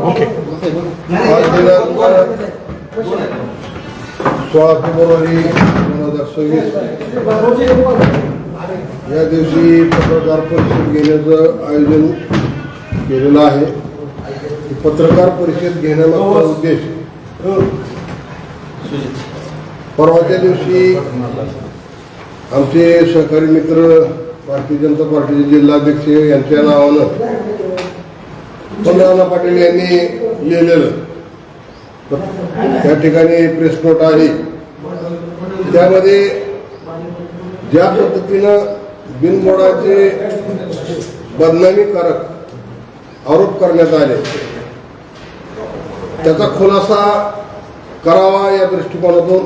Okay. 16 February 2026 या दिवशी पत्रकार परिषद घेण्याचं आयोजन केलेलं आहे. पत्रकार परिषद घेण्यामागचा उद्देश परवाच्या दिवशी आमचे सहकारी मित्र भारतीय जनता पार्टीचे जिल्हाध्यक्ष यांच्या नावानं पंधराना पाटील यांनी लिहिलेलं त्या ठिकाणी प्रेस नोट आली. त्यामध्ये ज्या पद्धतीनं बिनबुडाचे बदनामीकारक आरोप करण्यात आले त्याचा खुलासा करावा या दृष्टिकोनातून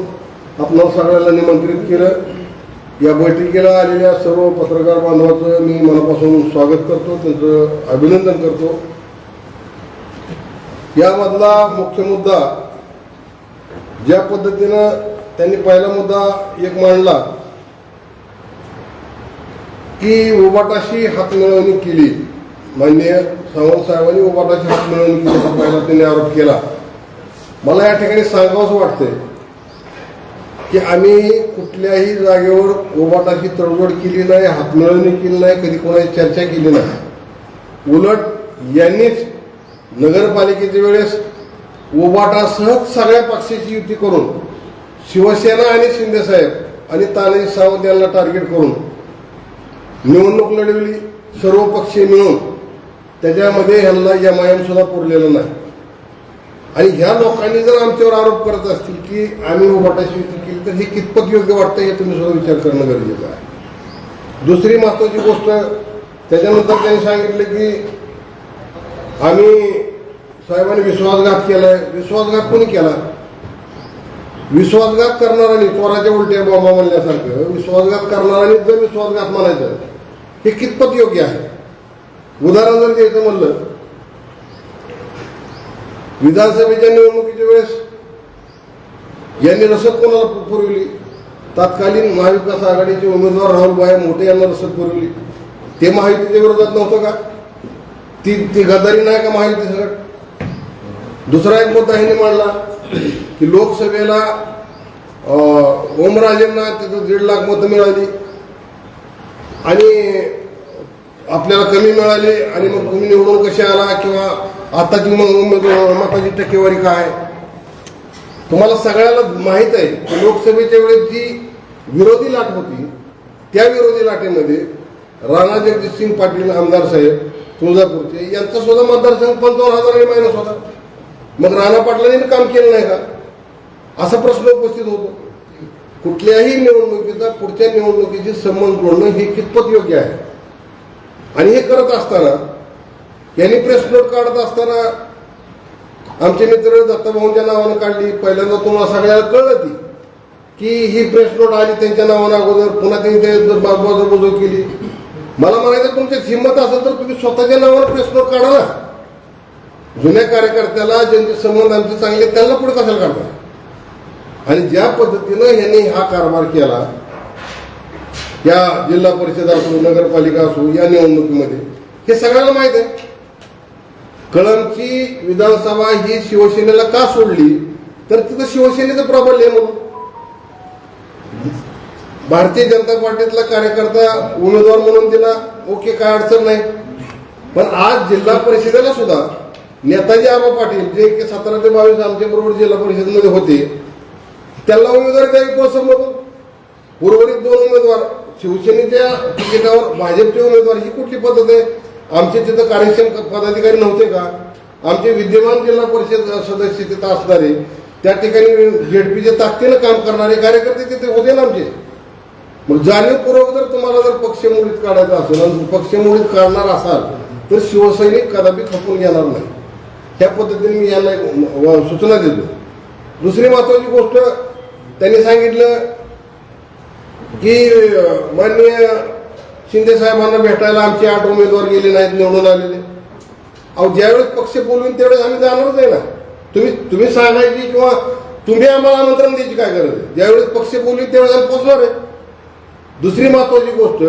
आपणाला सगळ्यांना निमंत्रित केलं. या बैठकीला आलेल्या सर्व पत्रकार बांधवांचं मी मनापासून स्वागत करतो, त्यांचं अभिनंदन करतो. यामधला मुख्य मुद्दा ज्या पद्धतीनं त्यांनी पहिला मुद्दा एक मांडला की उबाटाशी हातमिळवणी केली. माननीय सावंत साहेबांनी उबाटाशी हातमिळवणी केल्याचा पहिला त्यांनी आरोप केला. मला या ठिकाणी सांगावंसं वाटतंय की आम्ही कुठल्याही जागेवर उबाटाची तडजोड केली नाही, हातमिळवणी केली नाही, कधी कोणाची चर्चा केली नाही. उलट यांनीच नगरपालिकेच्या वेळेस उबाटासह सगळ्या पक्षाची युती करून शिवसेना आणि शिंदेसाहेब आणि तानाजी सावंत यांना टार्गेट करून निवडणूक लढवली. सर्व पक्ष मिळून त्याच्यामध्ये ह्यांना MIM सुद्धा पुरलेलं नाही. आणि ह्या लोकांनी जर आमच्यावर आरोप करत असतील की आम्ही उबाटाची युती केली तर हे कितपत योग्य वाटतं हे तुम्ही सुद्धा विचार करणं गरजेचं आहे. दुसरी महत्वाची गोष्ट त्याच्यानंतर त्यांनी सांगितलं की आम्ही साहेबांनी विश्वासघात केलाय. विश्वासघात कोणी केला? विश्वासघात करणाऱ्यांनी चोराच्या उलट्या बॉम्बा म्हणल्यासारखं विश्वासघात करणाऱ्यांनी जर विश्वासघात म्हणायचं हे कितपत योग्य आहे? उदाहरण जर द्यायचं म्हणलं, विधानसभेच्या निवडणुकीच्या वेळेस यांनी रसद कोणाला पुरवली? तत्कालीन महाविकास आघाडीचे उमेदवार राहुलभाई मोठे यांना रसद पुरवली. ते महायुतीच्या विरोधात नव्हतं का? ती गद्दारी नाही का महायुती सगळं? दुसरा एक मुद्दा ह्यांनी मांडला की लोकसभेला ओमराजेंना तिथं 1.5 लाख मतं मिळाली आणि आपल्याला कमी मिळाली आणि मग तुम्ही निवडून कसे आला किंवा आताची मताची टक्केवारी काय? तुम्हाला सगळ्याला माहीत आहे की लोकसभेच्या वेळेस जी विरोधी लाट होती त्या विरोधी लाटेमध्ये राणा जगजितसिंग पाटील आमदार साहेब तुळजापूरचे यांचा सुद्धा मतदारसंघ 55,000 मायनस होता. मग राणा पाटलांनी काम केलं नाही का असा प्रश्न उपस्थित होतो. कुठल्याही निवडणुकीचा पुढच्या निवडणुकीची संबंध जोडणं हे कितपत योग्य आहे? आणि हे करत असताना यांनी प्रेस नोट काढत असताना आमचे मित्र दत्ताभाऊंच्या नावानं काढली. पहिल्यांदा तुम्हाला सगळ्याला कळलं ती की ही प्रेस नोट आली त्यांच्या नावानं अगोदर, पुन्हा त्यांनी ते बाजूबाजू केली. मला म्हणायचं तुमच्यात हिंमत असेल तर तुम्ही स्वतःच्या नावानं प्रेस नोट काढा ना. जुन्या कार्यकर्त्याला ज्यांचे संबंध आमचे चांगले त्यांना पुढे कशाला काढता? आणि ज्या पद्धतीनं यांनी हा कारभार केला या जिल्हा परिषद असो नगरपालिका असो या निवडणुकीमध्ये हे सगळ्यांना माहित आहे. कळंबची विधानसभा ही शिवसेनेला का सोडली तर तिथं शिवसेनेचं प्राबल्य म्हणून. भारतीय जनता पार्टीतला कार्यकर्ता उमेदवार म्हणून दिला, ओके, काय अडचण नाही. पण आज जिल्हा परिषदेला सुद्धा नेताजी आबा पाटील जे 17 ते 22 आमच्या बरोबर जिल्हा परिषदेमध्ये होते त्यांना उमेदवारी द्यावी कोसममधून. उर्वरित 2 उमेदवार शिवसेनेच्या तिकिटावर भाजपचे उमेदवार ही कुठली पद्धत आहे? आमचे तिथं कार्यक्षम पदाधिकारी नव्हते का? आमचे विद्यमान जिल्हा परिषद सदस्य तिथं असणारे त्या ठिकाणी ZPच्या ताकदीनं काम करणारे कार्यकर्ते तिथे होते ना आमचे. मग जाणीवपूर्वक जर तुम्हाला जर पक्षमोडीत काढायचं असेल आणि पक्षमोडीत काढणार असाल तर शिवसैनिक कदापि खपून घेणार नाही. ह्या पद्धतीने मी यांना सूचना देतो. दुसरी महत्वाची गोष्ट त्यांनी सांगितलं की माननीय शिंदे साहेबांना भेटायला आमचे 8 उमेदवार गेले नाहीत निवडून आलेले. अहो ज्यावेळेस पक्ष बोलून त्यावेळेस आम्ही जाणारच आहे ना. तुम्ही सांगायची किंवा तुम्ही आम्हाला आमंत्रण द्यायची काय गरज आहे? ज्यावेळेस पक्ष बोलून त्यावेळेस आम्ही पोहोचणार आहे. दुसरी महत्वाची गोष्ट,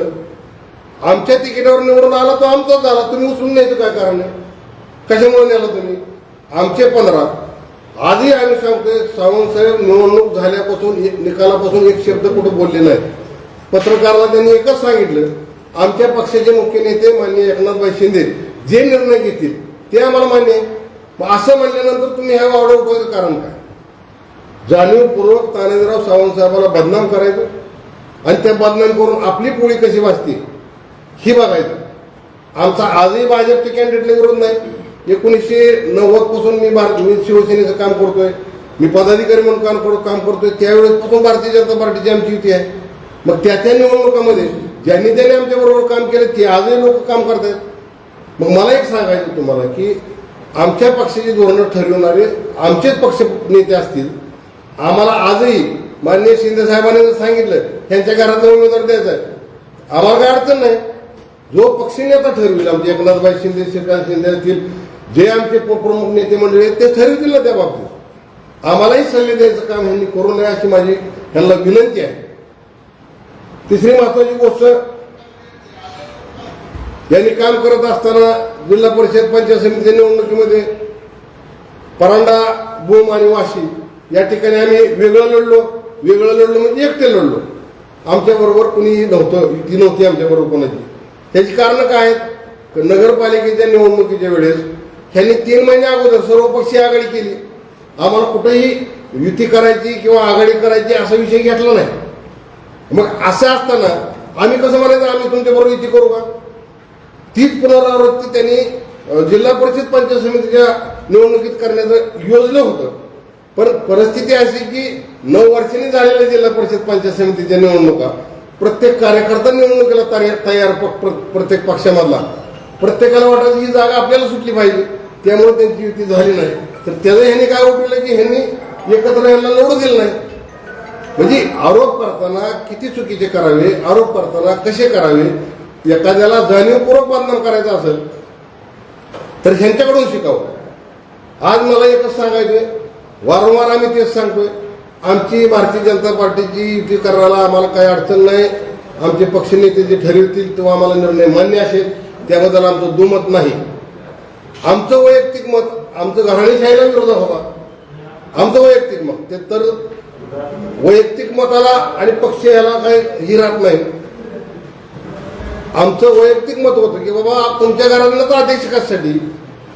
आमच्या तिकिटावर निवडून आला तो आमचाच झाला, तुम्ही उचलून न्यायचं काय कारण आहे? कशामुळे नेला तुम्ही? आमचे 15. आजही आम्ही सांगतोय, सावंत साहेब निवडणूक झाल्यापासून निकालापासून एक शब्द कुठं बोलले नाही. पत्रकाराला त्यांनी एकच सांगितलं, आमच्या पक्षाचे मुख्य नेते माननीय एकनाथभाई शिंदे जे निर्णय घेतील ते आम्हाला मान्य आहे. मग असं म्हणल्यानंतर तुम्ही ह्या वावडं उठवायचं कारण काय? जाणीवपूर्वक तानाजीराव सावंत साहेबाला बदनाम करायचं आणि त्या बदनाम करून आपली पोळी कशी वाचते ही बघायचं. आमचा आजही भाजपच्या कॅन्डिडेटला विरोध नाही. 1990 पासून मी शिवसेनेचं काम करतोय, मी पदाधिकारी म्हणून काम करतोय. त्यावेळेसपासून भारतीय जनता पार्टीची आमची युती आहे. मग त्या निवडणुकामध्ये ज्यांनी आमच्या बरोबर काम केलं ते आजही लोक काम करतायत. मग मला एक सांगायचं तुम्हाला की आमच्या पक्षाची धोरणं ठरवणारे आमचेच पक्ष नेते असतील. आम्हाला आजही माननीय शिंदे साहेबांनी जर सांगितलं त्यांच्या घरातला उमेदवार द्यायचा आहे, आम्हाला काय अडचण नाही. जो पक्षनेता ठरवेल, आमचे एकनाथभाई शिंदे, श्रीकांत शिंदे असतील, जे आमचे प्रमुख नेते मंडळी आहेत ते ठरवतील ना त्या बाबतीत. आम्हालाही सल्ले द्यायचं काम ह्यांनी करू नये अशी माझी त्यांना विनंती आहे. तिसरी महत्वाची गोष्ट, यांनी काम करत असताना जिल्हा परिषद पंचायत समिती निवडणुकीमध्ये परांडा, भूम आणि वाशी या ठिकाणी आम्ही वेगळं लढलो म्हणजे एकटे लढलो. आमच्याबरोबर कुणीही नव्हतं, ती नव्हती आमच्याबरोबर कोणाची. त्याची कारणं काय आहेत? नगरपालिकेच्या निवडणुकीच्या वेळेस ह्यांनी 3 महिने अगोदर सर्वपक्षीय आघाडी केली. आम्हाला कुठेही युती करायची किंवा आघाडी करायची असा विषय घेतला नाही. मग असं असताना आम्ही कसं म्हणायचं आम्ही तुमच्याबरोबर युती करू का? तीच पुनरावृत्ती त्यांनी जिल्हा परिषद पंचायत समितीच्या निवडणुकीत करण्याचं योजलं होतं. पण परिस्थिती अशी की 9 वर्षांनी झालेल्या जिल्हा परिषद पंचायत समितीच्या निवडणुका, प्रत्येक कार्यकर्ता निवडणुकीला तयार प्रत्येक पक्षामधला, प्रत्येकाला वाटायचं ही जागा आपल्याला सुटली पाहिजे, त्यामुळे त्यांची युती झाली नाही. तर त्याचं ह्यांनी काय उठवलं की ह्यांनी एकत्र यांना लढू दिलं नाही. म्हणजे आरोप करताना किती चुकीचे करावे, आरोप करताना कसे करावे, एखाद्याला जाणीवपूर्वक बदनाम करायचं असेल तर ह्यांच्याकडून शिकावं. आज मला एकच सांगायचंय, वारंवार आम्ही तेच सांगतोय, आमची भारतीय जनता पार्टीची युती करायला आम्हाला काही अडचण नाही. आमचे पक्षनेते जे ठरवतील तो आम्हाला निर्णय मान्य असेल, त्याबद्दल आमचं दुमत नाही. आमचं वैयक्तिक मत, आमचं घराणेशाहीला विरोधात होता, आमचं वैयक्तिक मत, ते तर वैयक्तिक मताला आणि पक्ष याला काही ही राहत नाही. आमचं वैयक्तिक मत होतं की बाबा तुमच्या घरातलं तर अध्यक्ष कशासाठी?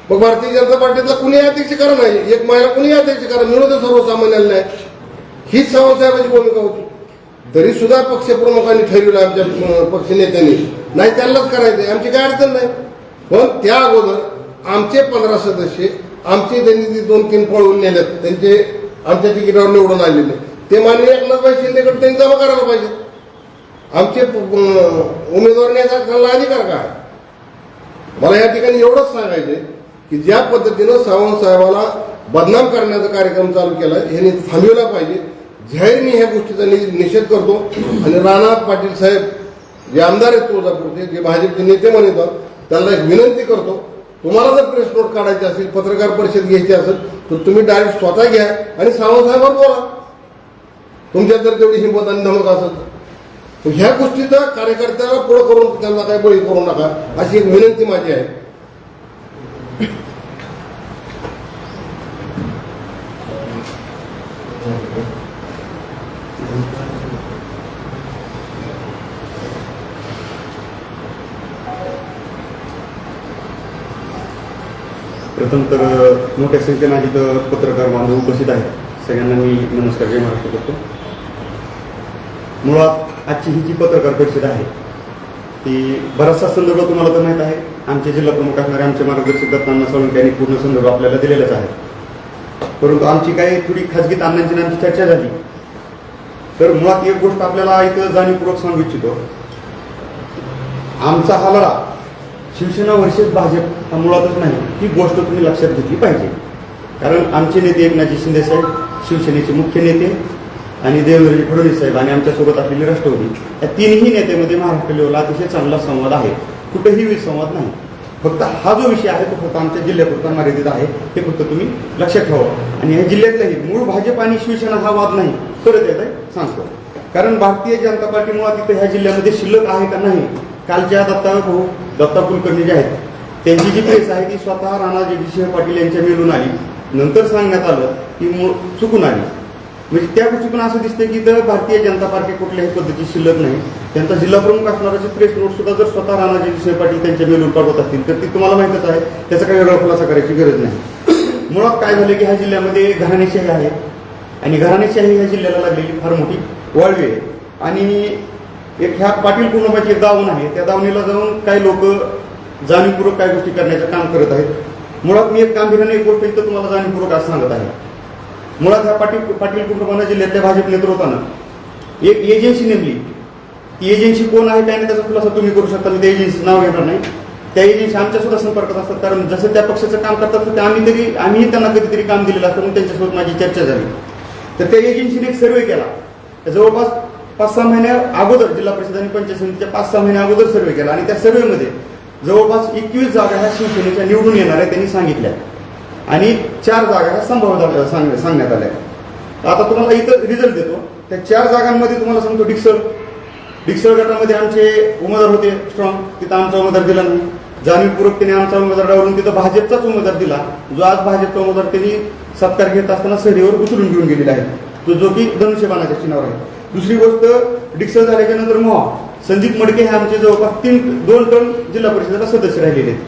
मग भारतीय जनता पार्टीतला कुणी अध्यक्ष करा नाही, एक महिला कुणी अध्यक्ष करा, मिळू दे सर्वसामान्यांना नाही. हीच सावंतसाहेबांची भूमिका होती. तरी सुद्धा पक्षप्रमुखांनी ठरवलं, आमच्या पक्ष नेत्यांनी नाही त्यांनाच करायचंय, आमची काय अडचण नाही. पण त्या अगोदर आमचे 15 सदस्य आमचे त्यांनी 2-3 पळवून नेलेत, त्यांचे आमच्या तिकिटावर निवडून आलेले, ते माननीय एकनाथभाई शिंदेकडे त्यांनी जमा करायला पाहिजे. आमचे उमेदवार नेता अधिकार काय? मला या ठिकाणी एवढंच सांगायचंय की ज्या पद्धतीनं सावंत साहेबाला बदनाम करण्याचा कार्यक्रम चालू केलाय ह्यांनी थांबवला पाहिजे. जाहीर मी ह्या गोष्टीचा निषेध करतो. आणि राणा पाटील साहेब जे आमदार आहेत तुळजापूरचे, जे भाजपचे नेते म्हणतात, त्यांना एक विनंती करतो, तुम्हाला जर प्रेस नोट काढायची असेल, पत्रकार परिषद घ्यायची असेल तर तुम्ही डायरेक्ट स्वतः घ्या आणि सावंत साहेबांवर बोला, तुमच्यात जर तेवढी हिंमत आणि धमक असेल तर. ह्या गोष्टीचा कार्यकर्त्याला पुढं करून त्यांना काही बळी करू नका अशी एक विनंती माझी आहे. प्रथम तर मोठ्या संख्येने इथं पत्रकार बांधव उपस्थित आहेत, सगळ्यांना मी नमस्कार जय महाराष्ट्र करतो. मुळात आजची ही जी पत्रकार परिषद आहे ती बराचसा संदर्भ तुम्हाला तर माहीत आहे. आमचे जिल्हा प्रमुख असणारे आमचे मार्गदर्शक दत्तांना साळुंखे यांनी पूर्ण संदर्भ आपल्याला दिलेलाच आहे. परंतु आमची काही थोडी खाजगी अण्णांची आमची चर्चा झाली तर मुळात एक गोष्ट आपल्याला इथं जाणीवपूर्वक सांगू इच्छितो. आमचा हा लढा शिवसेना वर्सेस भाजप हा मुळातच नाही, ही गोष्ट तुम्ही लक्षात घेतली पाहिजे. कारण आमचे नेते एकनाथजी शिंदे साहेब शिवसेनेचे मुख्य नेते आणि देवेंद्रजी फडणवीस साहेब आणि आमच्यासोबत असलेली राष्ट्रवादी, या तिन्ही नेत्यामध्ये महाराष्ट्र लेवलला अतिशय चांगला संवाद आहे. कुठेही विसंवाद नाही. फक्त हा जो विषय आहे तो फक्त आमच्या जिल्ह्यापुरता मर्यादित आहे, हे फक्त तुम्ही लक्षात ठेवा. आणि या जिल्ह्यातलाही मूळ भाजप आणि शिवसेना हा वाद नाही. परत येत आहे सांगतो. कारण भारतीय जनता पार्टी मुळात तिथे ह्या जिल्ह्यामध्ये शिल्लक आहे का नाही. कालच्या दत्ता कुलकर्णी जे आहेत त्यांची जी प्रेस आहे ती स्वतः राणा जगजितसिंह पाटील यांच्या मिळून आली, नंतर सांगण्यात आलं की चुकून आली. म्हणजे त्या गोष्टीतून असं दिसतं की तर भारतीय जनता पार्टी कुठल्याही पद्धतीची शिल्लक नाही. त्यांचा जिल्हा प्रमुख असणाराची प्रेस नोट सुद्धा जर स्वतः राणा जगजितसिंह पाटील त्यांच्या मेलून पाठवत असतील तर ती तुम्हाला माहितच आहे, त्याचा काही वेगळा खुलासा करायची गरज नाही. मुळात काय झालं की ह्या जिल्ह्यामध्ये घराणेशाही आहे आणि घराणेशाही ह्या जिल्ह्याला लागलेली फार मोठी वाळवी आहे. आणि एक ह्या पाटील कुटुंबाची एक दावण आहे, त्या दावणीला जाऊन काही लोक जाणीवपूर्वक काही गोष्टी करण्याचं काम करत आहेत. मुळात मी एक गांभीर्याने एक गोष्ट इथं तुम्हाला जाणीवपूर्वक आज सांगत आहे. मुळात ह्या पाटील कुटुंबानं जिल्ह्यातल्या भाजप नेतृत्वानं एक एजन्सी नेमली. ती एजन्सी कोण आहे काय नाही त्याचा खुलासा तुम्ही करू शकता, मी त्या एजन्सीचं नाव घेणार नाही. त्या एजन्सी आमच्या सुद्धा संपर्कात असतात, कारण जसं त्या पक्षाचं काम करतात तर आम्ही त्यांना कधीतरी काम दिलेलं असतं म्हणून त्यांच्यासोबत माझी चर्चा झाली. तर त्या एजन्सीने एक सर्वे केला, जवळपास 5-6 महिन्या अगोदर जिल्हा परिषद आणि पंचायत समितीच्या 5-6 महिन्या अगोदर सर्वे केला आणि त्या सर्वेमध्ये जवळपास 21 जागा ह्या शिवसेनेच्या निवडून येणाऱ्या त्यांनी सांगितल्या आणि 4 जागा ह्या संभाव्य सांगण्यात आल्या. आता तुम्हाला इथं रिझल्ट देतो. त्या 4 जागांमध्ये तुम्हाला सांगतो डिक्सळ गटामध्ये आमचे उमेदवार होते स्ट्रॉंग, तिथं आमचा उमेदवार दिला नाही. जाणीवपूर्वक त्यांनी आमचा उमेदवार डावलून तिथं भाजपचाच उमेदवार दिला, जो आज भाजपचा उमेदवार त्यांनी सत्कार घेत असताना सहरीवर उचलून घेऊन गेलेला आहे, तो जो की धनुष्यबाणाच्या चिन्हावर आहे. दुसरी गोष्ट डिक्सळ झाल्याच्या नंतर संदीप मडके हे आमचे जवळपास 2 टर्म जिल्हा परिषदेला सदस्य राहिलेले आहेत.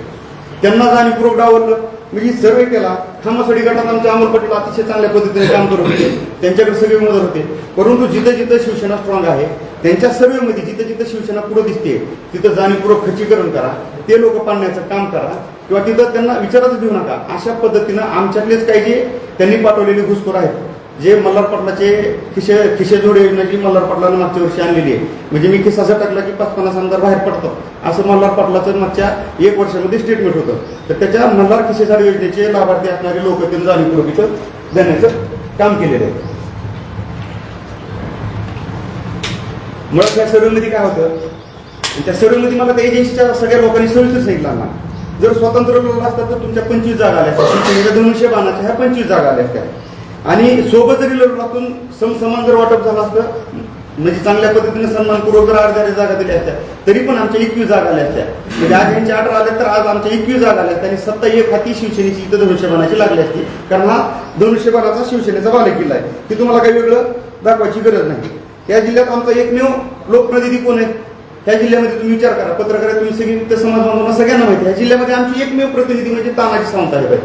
त्यांना जाणीवपूर्वक डावललं. म्हणजे सर्वे केला. खामासडी गटात आमचे अमोल पाटील अतिशय चांगल्या पद्धतीने काम करत होते, त्यांच्याकडे सगळे उमेदवार होते. परंतु जिथं जिथं शिवसेना स्ट्रॉंग आहे त्यांच्या सर्वेमध्ये जिथं जिथं शिवसेना पुढे दिसते तिथं जाणीवपूर्वक खच्चीकरण करा, ते लोक पाडण्याचं काम करा किंवा तिथं त्यांना विचारच देऊ नका. अशा पद्धतीनं आमच्यातलेच काही जे त्यांनी पाठवलेले घुसखोर आहेत, जे मल्हार पाटलाचे खिशे जोड योजना जी मल्हार पाटलानं मागच्या वर्षी आणलेली आहे, म्हणजे मी खिसा टाकला की 5-50 आमदार बाहेर पडतात असं मल्हार पाटलाचं मागच्या 1 वर्षामध्ये स्टेटमेंट होतं. तर त्याच्या मल्हार खिशेजाड योजनेचे लाभार्थी असणारे लोक त्यांनी जाणीवपूर्वक इथं देण्याचं काम केलेलं आहे. मुळात त्या सर्वेमध्ये काय होतं, त्या सर्वेमध्ये मला त्या एजन्सीच्या सगळ्या लोकांनी सविस्तर सांगितलं ना, जर स्वतंत्र लढला असतात तर तुमच्या 25 जागा आल्या असत्या, शिवसेनेच्या धनुष्यबाणाच्या ह्या 25 जागा आल्या असत्या आणि सोबत जरी लढून समसमान जर वाटप झालं असतं, म्हणजे चांगल्या पद्धतीने सन्मानपूर्वक जर अर्ध्या जागा दिल्या असत्या तरी पण आमच्या 21 जागा आल्या असत्या. म्हणजे आज यांच्या 18 आल्या तर आज आमच्या 21 जागा आल्या असत्या आणि सत्ता एक हाती शिवसेनेची इथं धनुष्यबाणाची लागली असती, कारण हा धनुष्यबाणाचा शिवसेनेचा बालेकिल्ला आहे. ती तुम्हाला काही वेगळं दाखवायची गरज नाही. या जिल्ह्यात आमचा एकमेव लोकप्रतिनिधी कोण आहे त्या जिल्ह्यामध्ये तुम्ही विचार करा, पत्रकार तुम्ही सगळी त्या समाज बांधवांना सगळ्यांना माहिती आहे. या जिल्ह्यामध्ये आमची एकमेव प्रतिनिधी म्हणजे तानाजी सावंत आहे.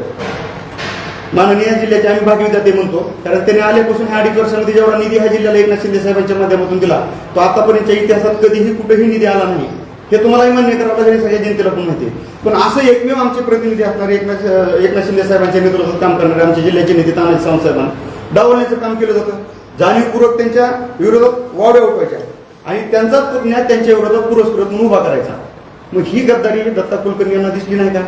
माननीय जिल्ह्याचे आम्ही भागविधाते म्हणतो, कारण त्यांनी आल्यापासून ह्या 2.5 वर्षामध्ये जेवढा निधी ह्या जिल्ह्याला एकनाथ शिंदे साहेबांच्या माध्यमातून दिला तो आतापर्यंतच्या इतिहासात कधीही कुठेही निधी आला नाही. हे तुम्हालाही मान्य करावं लागेल, सगळ्या जनतेला पण माहिती आहे. पण असं एकमेव आमचे प्रतिनिधी असणारे एकनाथ शिंदे साहेबांच्या नेतृत्वात काम करणारे आमचे जिल्ह्याचे नेते तानाजी सावंत साहेबांना डावलण्याचं काम केलं जातं. जाणीवपूर्वक त्यांच्या विरोधात वावड्या उठवायच्या आणि त्यांचाच पुतण्या त्यांच्या विरोधात पुरस्कृत म्हणून उभा करायचा. मग ही गद्दारी दत्ता कुलकर्णी यांना दिसली नाही का?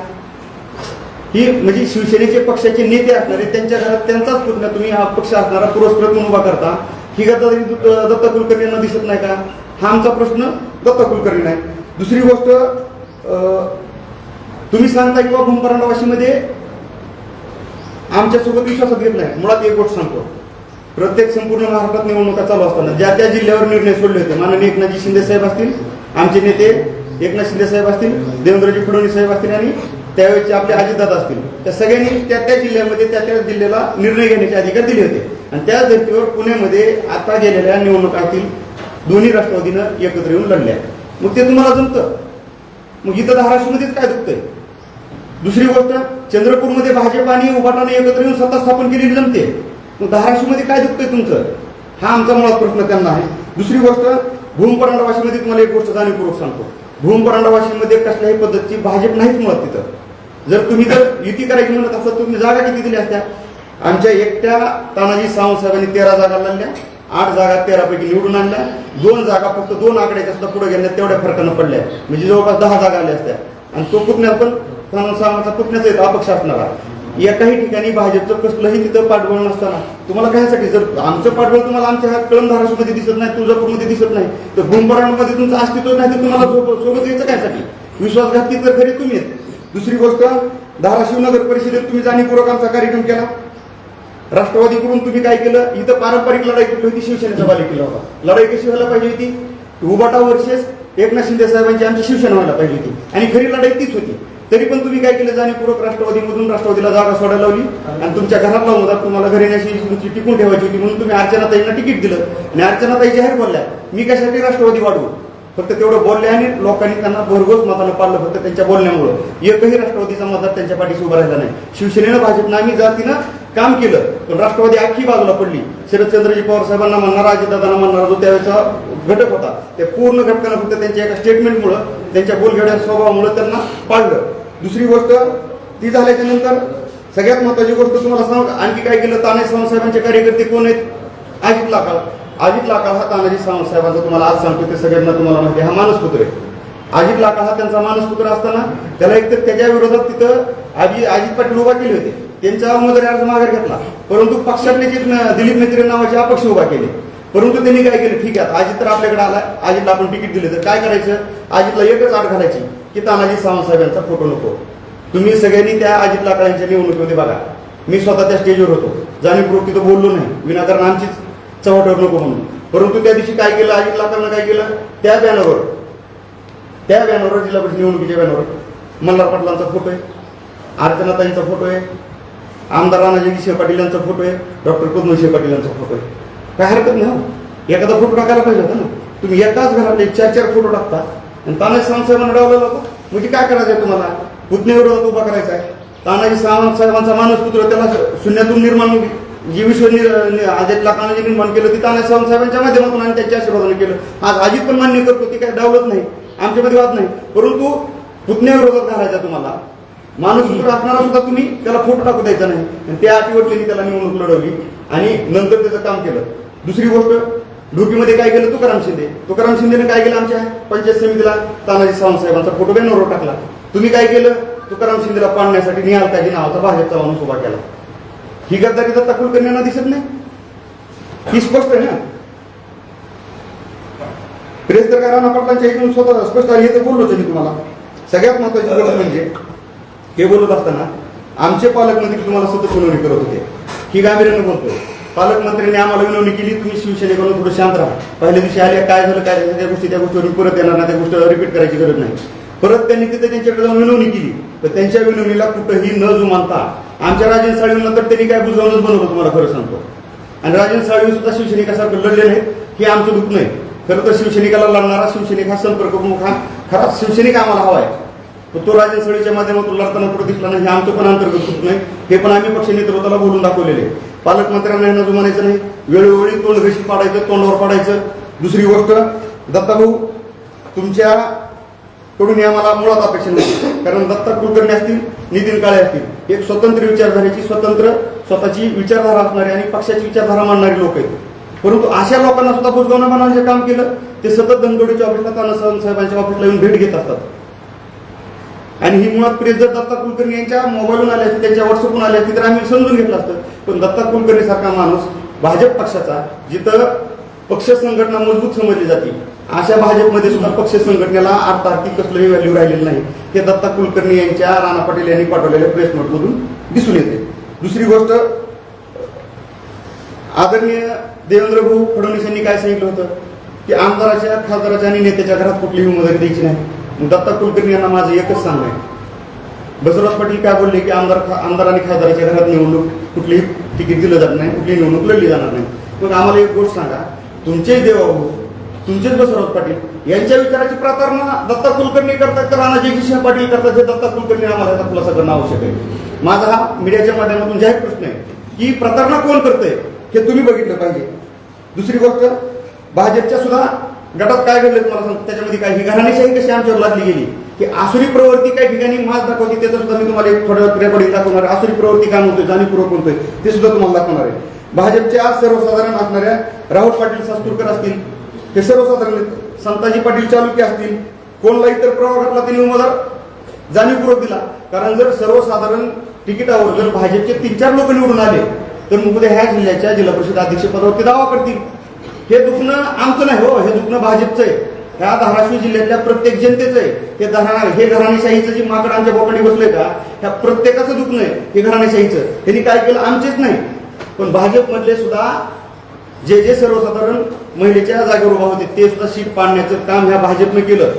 ही म्हणजे शिवसेनेचे पक्षाचे नेते असणारे त्यांच्या घरात त्यांचाच पुतण्या तुम्ही हा पक्ष असणारा पुरस्कृत म्हणून उभा करता, ही गद्दारी दत्ता कुलकर्णी यांना दिसत नाही का? हा आमचा प्रश्न दत्ता कुलकर्णी नाही. दुसरी गोष्ट, तुम्ही सांगता किंवा भूमपरांडावाशीमध्ये आमच्यासोबत विश्वासात घेत नाही. मुळात एक गोष्ट सांगतो, प्रत्येक संपूर्ण महाराष्ट्रात निवडणुका चालू असताना ज्या त्या जिल्ह्यावर निर्णय सोडले होते, माननीय एकनाथजी शिंदे साहेब असतील, आमचे नेते एकनाथ शिंदे साहेब असतील, देवेंद्रजी फडणवीस साहेब असतील आणि त्यावेळेचे आपले अजितदादा असतील, त्या सगळ्यांनी त्या त्या जिल्ह्यामध्ये त्या त्या जिल्ह्याला निर्णय घेण्याचे अधिकार दिले होते. आणि त्याच धर्तीवर पुण्यामध्ये आता गेलेल्या निवडणुकातील दोन्ही राष्ट्रवादीनं एकत्र येऊन लढल्या. मग ते तुम्हाला जमतं. मग इथं धाराशिवमध्येच काय दुखतंय? दुसरी गोष्ट, चंद्रपूरमध्ये भाजप आणि उभाटाने एकत्र येऊन सत्ता स्थापन केलेली जमते. मग धाराशिवमध्ये काय दुखतंय तुमचं? हा आमचा मुळात प्रश्न त्यांना आहे. दुसरी गोष्ट, भूमपरांडावाशीमध्ये तुम्हाला एक गोष्ट जाणीवपूर्वक सांगतो, भूमपरांडावाशीमध्ये कसल्याही पद्धतीची भाजप नाहीच मुळात तिथं. जर तुम्ही जर युती करायची म्हणत असता तुम्ही जागा किती दिल्या असत्या? आमच्या एकट्या तानाजी सावंत साहेबांनी 13 जागा लढल्या, 8 जागा 13 पैकी निवडून आणल्या, 2 जागा फक्त 2 आकड्याच्या सुद्धा पुढे गेल्या, तेवढ्या फरकानं पडल्या, म्हणजे जवळपास 10 जागा आल्या असत्या. आणि तो पुतण्या पण सावंतचा पुतण्याचा एक अपक्ष असणारा. एकाही ठिकाणी भाजपचं कसलंही तिथं पाठबळ नसताना तुम्हाला कायसाठी, जर आमचं पाठबळ तुम्हाला आमच्या ह्या कळम धाराशिवमध्ये दिसत नाही, तुळजापूरमध्ये दिसत नाही, तर भूमपरांडामध्ये तुमचं अस्तित्व नाही, तर तुम्हाला सोबत यायचं कायसाठी? विश्वासघात तर खरी तुम्ही आहेत. दुसरी गोष्ट, धाराशिव नगर परिषदेत तुम्ही जाणीवपूर्वक आमचा कार्यक्रम केला. राष्ट्रवादीकडून तुम्ही काय केलं, इथं पारंपरिक लढाई कुठली होती, शिवसेनेचा बालेकिल्ला होता. लढाई कशी व्हायला पाहिजे होती, उबाटा वर्सेस एकनाथ शिंदे साहेबांची आमची शिवसेना व्हायला पाहिजे होती, आणि खरी लढाई तीच होती. तरी पण तुम्ही काय केलं, जाणीवपूर्वक राष्ट्रवादीमधून राष्ट्रवादीला जागा सोडायला लावली, आणि तुमच्या घरातला मुद्दा तुम्हाला घरी नेण्याची तुमची टिकून ठेवायची होती म्हणून तुम्ही अर्चनाताईंना तिकीट दिलं, आणि अर्चनाताई जाहीर बोलल्या मी कशासाठी राष्ट्रवादी वाढवू. फक्त तेवढं बोलले आणि लोकांनी त्यांना भरघोस मतानं पाळलं फक्त त्यांच्या बोलण्यामुळं. एकही राष्ट्रवादीचा मतदार त्यांच्या पाठीशी उभा राहिला नाही. शिवसेनेनं भाजपनं आम्ही जातीनं काम केलं, पण राष्ट्रवादी आखी बाजूला पडली. शरदचंद्रजी पवार साहेबांना म्हणणारा, अजितदादांना म्हणणारा जो त्यावेळेचा घटक होता, त्या पूर्ण घटकानं फक्त त्यांच्या एका स्टेटमेंटमुळं, त्यांच्या बोलघेड्या स्वभावामुळे त्यांना पाळलं. दुसरी गोष्ट ती झाल्याच्या नंतर सगळ्यात महत्वाची गोष्ट तुम्हाला सांग, आणखी काय केलं, तानाजी सावंत साहेबांचे कार्यकर्ते कोण आहेत, अजित लाकाळ. अजित लाकाळ हा तानाजी सावंत साहेबांचा तुम्हाला आज सांगतो ते सगळ्यांना तुम्हाला माहिती हा मानसपुत्र आहे. अजित लाकाळ हा त्यांचा मानसपुत्र असताना त्याला एकतर त्याच्या विरोधात तिथं अजित पाटील उभा केले होते, त्यांचा उमेदवारी अर्ज माघार घेतला, परंतु पक्षातले दिलीप मेत्रे नावाचे अपक्ष उभा केले. परंतु त्यांनी काय केलं, ठीक आहे अजित तर आपल्याकडे आला, अजितला आपण तिकीट दिले तर काय करायचं, अजितला एकच आठ घालायची की तानाजी सावंत साहेबांचा फोटो नको. तुम्ही सगळ्यांनी त्या अजित लाकडांच्या निवडणुकीमध्ये बघा, मी स्वतः त्या स्टेजवर होतो, जाणीवपूर्वक तिथं बोललो नाही विनाकारण आमचीच चव्हाट्यावर नको म्हणून. परंतु त्या दिवशी काय केलं, अजित लाकडांना काय केलं, त्या बॅनरवर जिल्हा परिषद निवडणुकीच्या बॅनरवर मल्हार पाटलांचा फोटो आहे, अर्चनाताईंचा फोटो आहे, आमदार राणाजी गिसे पाटील यांचा फोटो आहे, डॉक्टर पद्मश्री पाटील यांचा फोटो आहे. काय हरकत नाही हो, एखादा फोटो टाकायला पाहिजे होता ना. तुम्ही एकाच घरातले 4-4 फोटो टाकता आणि तानाजी सावंत साहेबांना डावलेला होता. म्हणजे काय करायचं आहे तुम्हाला, पुतण्याविरोधात उभा करायचा आहे. तानाजी सावंत साहेबांचा मानसपुत्र, त्याला शून्यातून निर्माण जी विश्व अजित लाखांना जे निर्माण केलं ते तानाजी सावंत साहेबांच्या माध्यमातून आणि त्यांच्या आशीर्वादाने केलं. आज अजित पण मान्य करतो, ती काय डावलत नाही, आमच्यामध्ये वाद नाही. परंतु पुतण्याविरोधात घालायचा तुम्हाला मानसपुत्र असणारा सुद्धा तुम्ही त्याला फोटो टाकू द्यायचा नाही, आणि त्या अटीवर त्यांनी त्याला निवडणूक लढवली आणि नंतर त्याचं काम केलं. दुसरी गोष्ट ढोकीमध्ये काय केलं, तुकाराम शिंदेने काय केलं, आमच्या पंचायत समितीला तानाजी सावंत साहेबांचा फोटो बॅनरवर टाकला. तुम्ही काय केलं, तुकाराम शिंदेला पाडण्यासाठी निहाल काजी नावाचा भाजपचा माणूस उभा केला. ही गद्दारी दत्ता कुलकर्ण्यांना दिसत नाही, ही स्पष्ट आहे ना. प्रेस तर काय राणा पाटलांच्या इथून स्वतः स्पष्ट आहे, हे तर बोललोच मी तुम्हाला. सगळ्यात महत्वाची गोष्ट म्हणजे हे बोलत असताना आमचे पालकमंत्री तुम्हाला सतत विनवणी करत होते, ही गांभीर्याने बोलतोय. पालकमंत्र्यांनी आम्हाला विनवणी केली, तुम्ही शिवसेनेकडून थोडं शांत राहा. पहिल्या दिवशी आले, काय झालं त्या गोष्टीवर परत येणार नाही, त्या गोष्ट रिपीट करायची गरज नाही. परत त्यांनी तिथे त्यांच्याकडे जाऊन विनवणी केली, तर त्यांच्या विनवणीला कुठंही न जुमानता आमच्या राजन साळवींना तर त्यांनी काय बुजवूनच बनवलं तुम्हाला खरं सांगतो. आणि राजन साळवी सुद्धा शिवसैनिकासारखं लढले नाहीत, हे आमचं दुःख नाही. खरं तर शिवसैनिकाला लढणारा शिवसैनिक हा संपर्क प्रमुख, हा खरा शिवसैनिक आम्हाला हवा आहे. तो राजन साळवीच्या माध्यमातून लढताना पुढे दिसला नाही, हे आमचं पण अंतर्गत दुःख नाही. हे पण आम्ही पक्ष नेतृत्वाला बोलून दाखवलेले. पालकमंत्र्यांना यांना जुमानायचं नाही, वेळोवेळी तोंड घशीत पाडायचं, तोंडावर पाडायचं. दुसरी गोष्ट, दत्ताभाऊ तुमच्या कडून आम्हाला मुळात अपेक्षा नाही, कारण दत्ता कुलकर्णी असतील, नितीन काळे असतील, एक स्वतंत्र विचारधारेची, स्वतःची विचारधारा असणारी आणि पक्षाची विचारधारा मांडणारी लोक आहेत. परंतु अशा लोकांना सुद्धा बुजगावणं बनवण्याचे काम केलं. ते सतत धनगडीच्या ऑफिसला, तानाजी साहेबांच्या ऑफिसला येऊन भेट घेत असतात. आणि ही मुळात प्रेस जर दत्ता कुलकर्णी यांच्या मोबाईलवरून आली असती, त्यांच्या व्हॉट्सअपवरून आली असती तर आम्ही समजून घेतलं असतं. पण दत्ता कुलकर्णी सारखा माणूस भाजप पक्षाचा, जिथं पक्ष संघटना मजबूत समजली जाते, अशा भाजपमध्ये सुद्धा पक्ष संघटनेला अर्थार्थी कसलंही व्हॅल्यू राहिलेलं नाही. हे दत्ता कुलकर्णी यांच्या राणा पाटील यांनी पाठवलेल्या प्रेस नोटमधून दिसून येते. दुसरी गोष्ट, आदरणीय देवेंद्र भाऊ फडणवीस यांनी काय सांगितलं होतं की आमदाराच्या, खासदाराच्या आणि नेत्याच्या घरात कुठलीही उमेदवारी द्यायची नाही. दत्ता कुलकर्णी यांना माझं एकच सांगणं आहे, बसवराज पाटील काय बोलले की आमदार आणि खासदाराच्या घरात निवडणूक कुठलीही तिकीट दिलं जात नाही, कुठलीही निवडणूक लढली जाणार नाही. मग आम्हाला एक गोष्ट सांगा, तुमचे देवभाऊ, तुमचेच बसवराज पाटील यांच्या विचाराची प्रतारणा दत्ता कुलकर्णी करतात तर राणाजी गिसे पाटील करतात, हे दत्ता कुलकर्णी आम्हाला याचा खुलासा करणं आवश्यक आहे. माझा हा मीडियाच्या माध्यमातून जाहीर प्रश्न आहे की प्रतारणा कोण करतंय हे तुम्ही बघितलं पाहिजे. दुसरी गोष्ट, भाजपच्या सुद्धा गटात काय घडलं तुम्हाला सांगतो, त्याच्यामध्ये काय ही घराणेशाही कशी आमच्यावर लादली गेली की आसुरी प्रवृत्ती काही ठिकाणी माज दाखवते, त्याचं सुद्धा मी तुम्हाला एक थोड्या रेकॉर्डिंग दाखवणार आहे. आसुरी प्रवृत्ती काय म्हणतोय, जाणीवपूर्वक म्हणतोय ते सुद्धा तुम्हाला दाखवणार आहे. भाजपच्या सर्वसाधारण असणाऱ्या राहुल पाटील सास्तुरकर असतील, ते सर्वसाधारण संताजी पाटील चालुक्य असतील, कोणला इतर प्रभागातला त्यांनी उमेदवार जाणीवपूर्वक दिला. कारण जर सर्वसाधारण तिकिटावर जर भाजपचे 3-4 लोक निवडून आले तर मग उद्या ह्या जिल्ह्याच्या जिल्हा परिषद अध्यक्षपदावरती दावा करतील. हे दुखणं आमचं नाही हो, हे दुखणं भाजपचं आहे, ह्या धाराशिव जिल्ह्यातल्या प्रत्येक जनतेचं आहे. हे घराणेशाहीचं जे माकड आमच्या बोकांडी बसलंय का, ह्या प्रत्येकाचं दुखणं आहे हे घराणेशाहीचं. त्यांनी काय केलं, आमचेच नाही पण भाजपमधले सुद्धा जे सर्वसाधारण महिलेच्या जागेवर उभा होते ते सुद्धा सीट पाडण्याचं काम ह्या भाजपने केलं,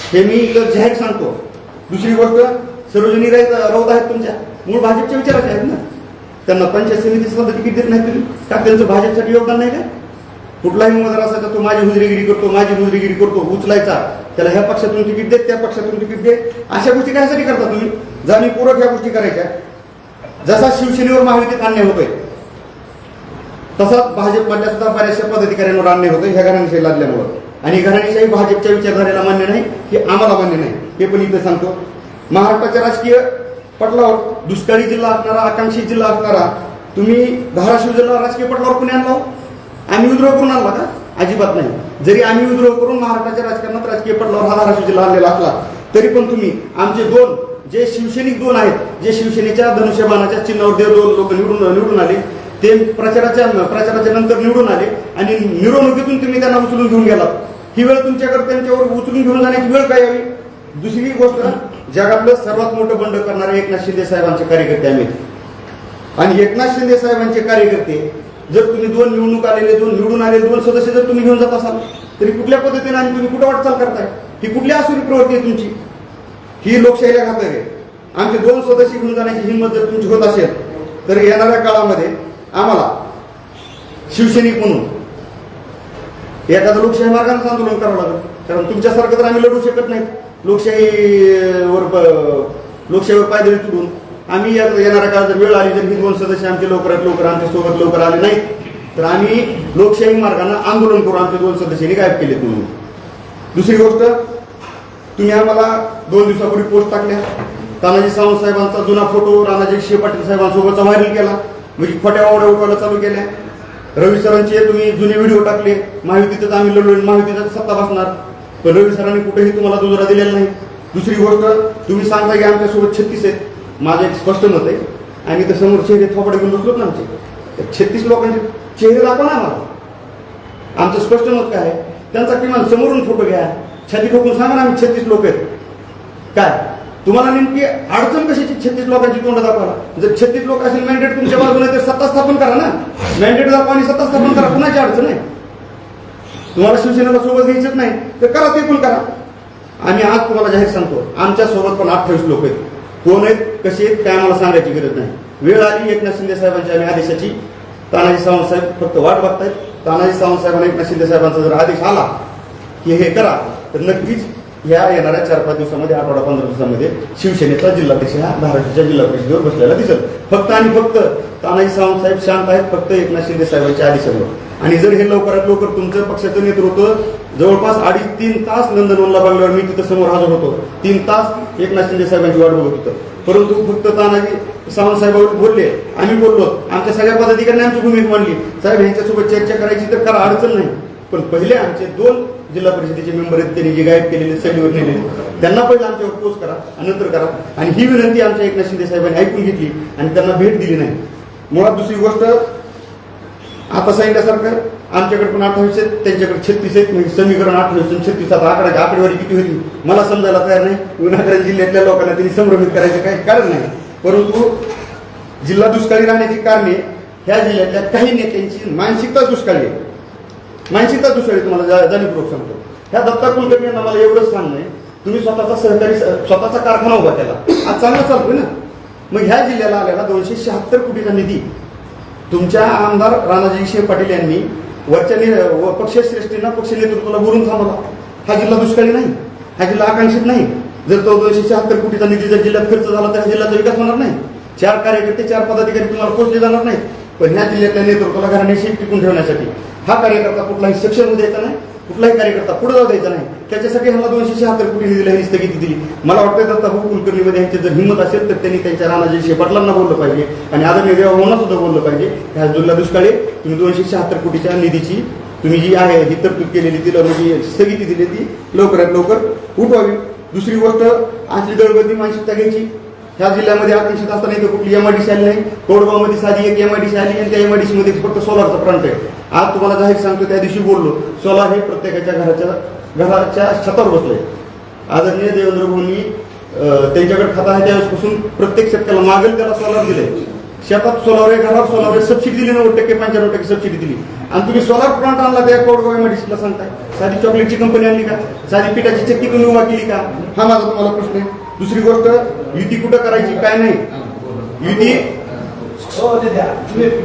हे मी इथं जाहीर सांगतो. दुसरी गोष्ट, सरोजिनी राऊत आहेत तुमच्या मूळ भाजपच्या विचाराचे आहेत ना, त्यांना पंचायत समितीचं सुद्धा तिकीट देत नाही तुम्ही का? त्यांचं भाजपसाठी योगदान नाही का? कुठलाही उमेदवार असायचा तो माझी हुजरेगिरी करतो उचलायचा, त्याला ह्या पक्षातून तिकीट दे त्या पक्षातून तिकीट दे, अशा गोष्टी कशासाठी करता तुम्ही? जाणीवपूर्वक ह्या गोष्टी करायच्या. जसा शिवसेनेवर महायुतीत अन्याय होतोय तसाच भाजपमधल्या सुद्धा बऱ्याचशा पदाधिकाऱ्यांवर अन्याय होतोय ह्या घराणेशाही लादल्यामुळं. आणि घराणेशाही भाजपच्या विचारधारेला मान्य नाही, हे आम्हाला मान्य नाही, हे पण इथे सांगतो. महाराष्ट्राच्या राजकीय पटलावर दुष्काळी जिल्हा असणारा, आकांक्षित जिल्हा असणारा तुम्ही धाराशिव जिल्हा राजकीय पटलावर कुणी आणला? आम्ही विद्रोह करून आणला का? अजिबात नाही. जरी आम्ही विद्रोह करून महाराष्ट्राच्या राजकारणात राजकीय पटलावर हा धाराशिव जिल्हा आणलेला असला तरी पण तुम्ही आमचे दोन जे शिवसैनिक दोन आहेत, जे शिवसेनेच्या धनुष्यबाणाच्या चिन्हावर दोन लोक निवडून आले, ते प्रचाराच्या नंतर निवडून आले आणि मिरवणुकीतून तुम्ही त्यांना उचलून घेऊन गेलात. ही वेळ तुमच्याकडे त्यांच्यावर उचलून घेऊन जाण्याची वेळ काय यावी? दुसरी गोष्ट, जगातलं सर्वात मोठं बंड करणारे एकनाथ शिंदे साहेबांचे कार्यकर्ते आम्ही. आणि एकनाथ शिंदे साहेबांचे कार्यकर्ते जर तुम्ही दोन निवडून आलेले दोन सदस्य जर तुम्ही घेऊन जात असाल तरी कुठल्या पद्धतीने आणि तुम्ही कुठं वाटचाल करताय? ही कुठली आसुरी प्रवृत्ती आहे तुमची? ही लोकशाहीला घातक आहे. आमचे दोन सदस्य घेऊन जाण्याची हिंमत जर तुमची होत असेल तर येणाऱ्या काळामध्ये आम्हाला शिवसैनिक म्हणून एखादं लोकशाही मार्गाने आंदोलन करावं लागेल, कारण तुमच्यासारखं तर आम्ही लढू शकत नाही. लोकशाहीवर पायदळी तुडून आम्ही येणाऱ्या काळात जर वेळ आली तर ही दोन सदस्य आमचे लवकरात आमच्या सोबत लवकर आले नाहीत तर आम्ही लोकशाही मार्गाने आंदोलन करून आमचे दोन सदस्यांनी गायब केले. तुम्ही दुसरी गोष्ट, तुम्ही आम्हाला 2 दिवसापूर्वी पोस्ट टाकल्या, तानाजी सावंत साहेबांचा जुना फोटो राणाजी शिव पाटील साहेबांसोबतचा व्हायरल केला, म्हणजे खोट्या वावड्या उठवायला चालू केल्या. रवी सरांचे तुम्ही जुने व्हिडिओ टाकले, महायुतीतच आम्ही लढलो, महायुतीतच सत्ता बसणार, पण रवी सरांनी कुठेही तुम्हाला दुजोरा दिलेला नाही. दुसरी गोष्ट, तुम्ही सांगता की आमच्यासोबत 36 आहेत. माझं एक स्पष्ट मत आहे, आम्ही तर समोर चेहरे थोपडे घेऊन बसलोत ना आमचे 36 लोकांचे चेहरे दाखवा ना आम्हाला. आमचं स्पष्ट मत काय आहे? त्यांचा किमान समोरून फोटो घ्या, छाती ठोकून सांगा ना आम्ही 36 लोक आहेत. काय तुम्हाला नेमकी अडचण कशाची 36 लोकांची तोंड दाखवायला? जर 36 लोक असेल मॅन्डेट तुमच्या बाजूने तर सत्ता स्थापन करा ना, मॅन्डेट दाखवा आणि सत्ता स्थापन करा. कुणाची अडचण आहे? तुम्हाला शिवसेनेला सोबत घ्यायचंच नाही तर करा, ते पण करा. आम्ही आज तुम्हाला जाहीर सांगतो, आमच्या सोबत पण 28 लोक आहेत. कोण आहेत, कसे आहेत, काय आम्हाला सांगायची गरज नाही. वेळ आली एकनाथ शिंदे साहेबांच्या आम्ही आदेशाची, तानाजी सावंत साहेब फक्त वाट बघतायत. तानाजी सावंत साहेबांना एकनाथ शिंदे साहेबांचा जर आदेश आला की हे करा तर नक्कीच ह्या येणाऱ्या 4-5 दिवसामध्ये, 8-15 दिवसामध्ये शिवसेनेचा जिल्हाध्यक्ष हा धाराशिवच्या जिल्हा परिषदेवर बसलेला दिसेल. फक्त आणि फक्त तानाजी सावंत साहेब शांत आहेत, फक्त एकनाथ शिंदे साहेबांच्या आदेशावर. आणि जर हे लवकरात लवकर तुमचं पक्षाचं नेतृत्व जवळपास 2.5-3 तास नंदनवनला बंगल्यावर मी तिथं समोर हजर होतो, 3 तास एकनाथ शिंदे साहेबांची वाट बघत होतं, परंतु फक्त तानाजी सावंत साहेबांवर बोलले, आम्ही बोललो, आमच्या सगळ्या पदाधिकाऱ्यांनी आमची भूमिका मांडली. साहेब यांच्यासोबत चर्चा करायची तर करा, अडचण नाही, पण पहिले आमचे 2 जिल्हा परिषदेचे मेंबर आहेत त्यांनी जे गायब केलेले सगळीवर नेलेले त्यांना पहिलं आमच्यावर पोस्ट करा आणि नंतर करा. आणि ही विनंती आमच्या एकनाथ शिंदे साहेबांनी ऐकून घेतली आणि त्यांना भेट दिली नाही. मुळात दुसरी गोष्ट, आता सांगितल्यासारखं आमच्याकडे पण 28 आहेत, त्यांच्याकडे 36 आहेत, म्हणजे समीकरण 28 आणि 36 आकड्याची आकडेवारी किती होती मला समजायला तयार नाही. विनाकारण जिल्ह्यातल्या लोकांना त्यांनी संभ्रमित करायचं काही कारण नाही. परंतु जिल्हा दुष्काळी राहण्याची कारणे ह्या जिल्ह्यातल्या काही नेत्यांची मानसिकता दुष्काळी आहे. मानसिकता दुष्काळी तुम्हाला जाणीवपूर्वक सांगतो. ह्या दत्ता कुलकर्णी यांना मला एवढंच सांगणं आहे, तुम्ही स्वतःचा कारखाना उभा केला, आज चांगला चालतोय ना. मग ह्या जिल्ह्याला आलेला 276 कोटीचा निधी तुमच्या आमदार राणाजी शिव पाटील यांनी वरच्या पक्षश्रेष्ठींना पक्ष नेतृत्वाला बोलून थांबवला. हा जिल्हा दुष्काळी नाही, हा जिल्हा आकांक्षित नाही. जर तो 276 कोटीचा निधी जर जिल्ह्यात खर्च झाला तर जिल्ह्याचा विकास होणार नाही. 4 कार्यकर्ते 4 पदाधिकारी तुम्हाला पोचले जाणार नाहीत. पण ह्या जिल्ह्यातल्या नेतृत्वाला घराण्याशी टिकून ठेवण्यासाठी हा कार्यकर्ता कुठलाही सक्षम होऊ द्यायचा नाही, कुठलाही कार्यकर्ता पुढे जाऊ द्यायचा नाही. त्याच्यासाठी ह्याला 276 कोटी निधीला ही स्थगिती दिली. मला वाटतं दत्ताभाऊ कुलकर्णीमध्ये यांची जर हिंमत असेल तर त्यांनी त्यांच्या राणाजी शिव पाटलांना बोललं पाहिजे आणि आदरणीय देवाभाऊंना सुद्धा बोललं पाहिजे. ह्या जिल्हा दुष्काळी तुम्ही 276 कोटीच्या निधीची तुम्ही जी आहे ही तरतूद केलेली, तिला म्हणजे स्थगिती दिली, ती लवकरात लवकर उठवावी. दुसरी गोष्ट, आजची दळबंदी मानसिकता घ्यायची. ह्या जिल्ह्यामध्ये आकांक्षित असताना इथं कुठली MIDC आली नाही. कोरडगावमध्ये साधी एक MIDC आली आणि त्या MIDC मध्ये फक्त सोलारचा प्लांट आहे. आज तुम्हाला जाहीर सांगतो, त्या दिवशी बोललो, सोलार हे प्रत्येकाच्या घराच्या छतावर बसलंय. आदरणीय देवेंद्र भाऊंनी त्यांच्याकडे खाता आहे त्यावेळेसपासून प्रत्येक शेतकऱ्याला मागेल त्याला सोलार दिलंय. शेतात सोलार आहे, घरावर सोलार आहे, सबसिडी दिली 90%, 95% सबसिडी दिली. आणि तुम्ही सोलार प्लांट आणला त्या कोडगाव मेडिसिनला सांगताय. साधी चॉकलेटची कंपनी आणली का? साधी पिठाची चक्की तुम्ही उभा केली का? हा माझा तुम्हाला प्रश्न आहे. दुसरी गोष्ट, युती कुठं करायची काय नाही. युती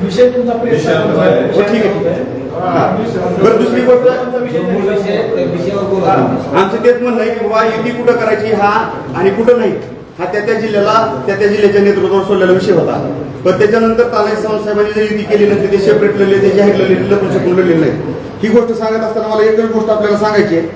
विषय तुमचा हो, ठीक आहे. बरं, दुसरी गोष्ट आमचं तेच म्हणणं आहे की बाबा युती कुठं करायची हा आणि कुठं नाही हा त्या जिल्ह्याच्या नेतृत्वावर सोडलेला विषय होता. पण त्याच्यानंतर तानाजी सावंत साहेबांनी जर युती केली नसती, ते सेपरेट लढले, ते जाहीर लढले, लपून शकून लढलेले नाही. ही गोष्ट सांगत असताना मला एकच गोष्ट आपल्याला सांगायची आहे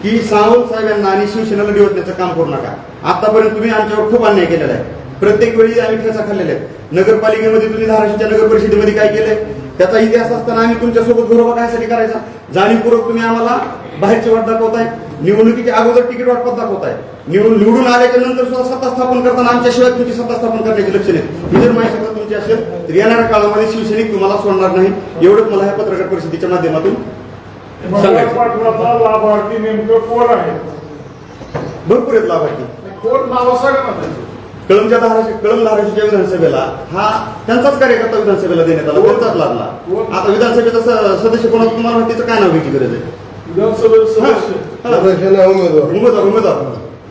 की सावंत साहेबांना आणि शिवसेनेला डिवचण्याचं काम करू नका. आतापर्यंत तुम्ही आमच्यावर खूप अन्याय केलेला आहे. प्रत्येक वेळी आम्ही ठेचा खाल्लेला आहे. नगरपालिकेमध्ये तुम्ही धाराशिवच्या नगर परिषदेमध्ये काय केलंय त्याचा इतिहास असताना आम्ही तुमच्यासोबत घरोबा कायसाठी करायचा? जाणीवपूर्वक तुम्ही आम्हाला बाहेरची वाट दाखवताय, निवडणुकीच्या अगोदर तिकीट वाटपात दाखवताय, निवडून आल्याच्या नंतर सुद्धा सत्ता स्थापन करताना आमच्याशिवाय तुमची सत्ता स्थापन करण्याचे लक्ष नाही. ही जर माझी सत्ता तुमची असेल तर येणाऱ्या काळामध्ये शिवसैनिक तुम्हाला सोडणार नाही. एवढंच मला ह्या पत्रकार परिषदेच्या माध्यमातून सांगायचं. लाभार्थी नेमकं कोण आहे? भरपूर आहेत लाभार्थी. कोण नाव सांगा ना. कळम धाराशिवच्या विधानसभेला हा त्यांचाच कार्यकर्ता विधानसभेला देण्यात आला, त्यांचाच लाभला. आता विधानसभेचा सदस्य कोणाचं तुम्हाला त्याचं काय नाव घ्यायची गरज आहे?